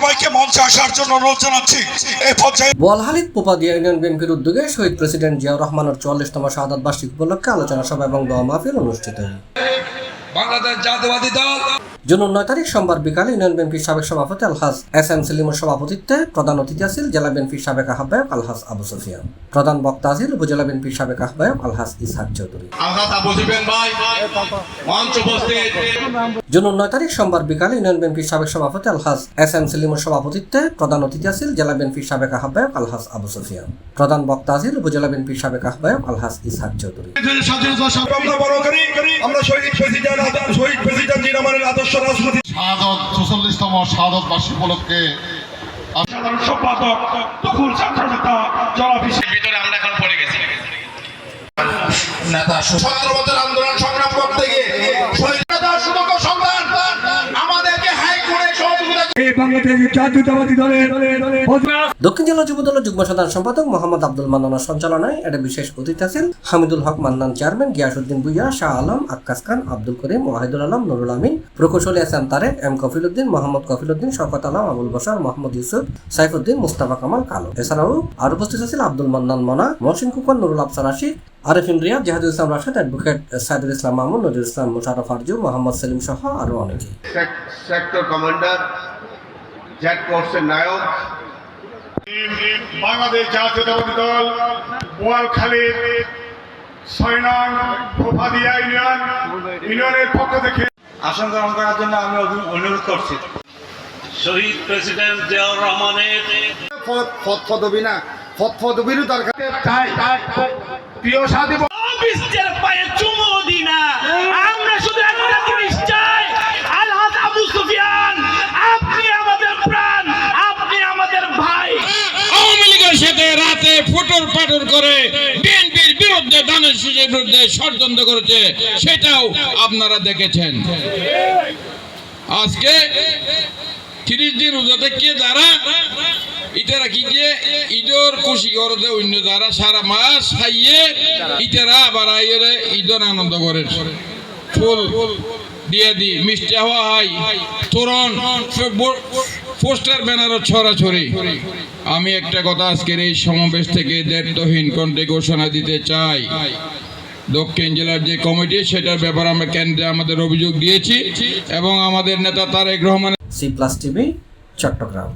সবাইকে মঞ্চে আসার জন্য অনুরোধ জানাচ্ছি। এই পর্যায়ে বোয়ালখালীর পোপাদিয়া ইউনিয়ন বিএনপির উদ্যোগে শহীদ প্রেসিডেন্ট জিয়াউর রহমানের 44তম শাহাদাত বার্ষিকী উপলক্ষে আলোচনা সভা এবং দোয়া মাহফিল অনুষ্ঠিত হয়। বাংলাদেশ জাতীয়বাদী দল জুন 9 তারিখ সোমবার বিকালে ইউনিয়ন বিএনপির সাবেক সভাপতি আলহাজ এস.এম. সেলিমের সভাপতিত্বে প্রধান অতিথি আছেন জেলা বিএনপির সাবেক আহ্বায়ক আলহাজ আবু সুফিয়ান। প্রধান বক্তা আছেন উপজেলা বিএনপির সাবেক আহ্বায়ক আলহাজ ইসহাক চৌধুরী। জুন 9 তারিখ সোমবার বিকালে ইউনিয়ন বিএনপির সাবেক সভাপতি আলহাজ এস.এম. সেলিমের সভাপতিত্বে প্রধান অতিথি আছেন জেলা বিএনপির সাবেক আহ্বায়ক আলহাজ আবু সুফিয়ান। প্রধান বক্তা আছেন উপজেলা বিএনপির সাবেক আহ্বায়ক আলহাজ ইসহাক চৌধুরী। আমরা শহীদ প্রেসিডেন্ট জিয়া রহমানের আদর্শ রাজনীতি শাহাদত 44তম শাহাদত বার্ষিকী উপলক্ষে সাধারণ সম্পাদক তখন ছাত্র নেতা জনাভিষেক ভিতরে আমরা এখন পড়ে গেছি। নেতা 17 বছর আন্দোলন সংগ্রাম করতে গিয়ে শহীদদের সুযোগ্য সন্তান আমাদেরকে হাই করে সহযোগিতা এই বাংলাদেশ জাতীয়তাবাদী দলের দক্ষিণ জেলা যুব দলের যুগ্ম সাধারণ সম্পাদক মোহাম্মদ আব্দুল মান্নানের সঞ্চালনায় এর বিশেষ অতিথি আছেন হামিদুল হক মান্নান, চেয়ারম্যান গিয়াসউদ্দিন ভুইয়া, শাহ আলম, আক্কাস খান, আব্দুল করিম, ওয়াহিদুল আলম, নুরুল আমিন, প্রকৌশলী এস.এম. তারেক, এম কফিলউদ্দিন, মোহাম্মদ কফিলউদ্দিন, শওকত আলম, আবুল বশর, মোহাম্মদ ইউসুফ, সাইফুদ্দিন, মুস্তাফা কামাল কালো। এছাড়াও আর উপস্থিত আছেন আব্দুল মান্নান মনা, মহসিন কুকন, নুরুল আফসার আশিক, আরিফিন রিয়াদ, জাহাদুল ইসলাম রাশেদ, অ্যাডভোকেট সাইদুল ইসলাম মামুন, নজরুল ইসলাম মুশাররফ আরজু, মোহাম্মদ সেলিম সহ আরো অনেকে। সেক্টর কমান্ডার জেড কোর্সের নায়ক বাংলাদেশ জাতীয়তাবাদী দল বোয়ালখালীর 6 নং পোপাদিয়া ইউনিয়নের পক্ষ থেকে আসন গ্রহণ করার জন্য আমি অনুরোধ করছি। শহীদ প্রেসিডেন্ট জিয়াউর রহমানের ফদবিরও দরকার। প্রিয় সাথী বিশ্বের পায়ে চুমু দিই না, আমরা শুধু একটা জিনিস চাই, আলহাজ আবু সুফিয়ান আপনি আমাদের প্রাণ, আপনি আমাদের ভাই। আওয়ামী লীগের সাথে রাতে ফটর পাটর করে বিএনপির বিরুদ্ধে দানের শীষের বিরুদ্ধে ষড়যন্ত্র করেছে, সেটাও আপনারা দেখেছেন। আজকে 30 দিন রোজাতে কে যারা ইতারা কি যে ঈদের খুশি করতে অন্য যারা সারা মাস খাইয়ে ইতারা আবার আইয়ে ঈদের আনন্দ করে, ফুল দিয়ে দি মিষ্টি হওয়া হয়, তোরণ পোস্টার ব্যানার ছড়াছড়ি। আমি একটা কথা আজকের এই সমাবেশ থেকে দায়িত্বহীন কণ্ঠে ঘোষণা দিতে চাই। দক্ষিণ জেলার যে কমিটি, সেটার ব্যাপারে আমরা কেন্দ্রে আমাদের অভিযোগ দিয়েছি এবং আমাদের নেতা তারেক রহমান C+ TV চট্টগ্রাম।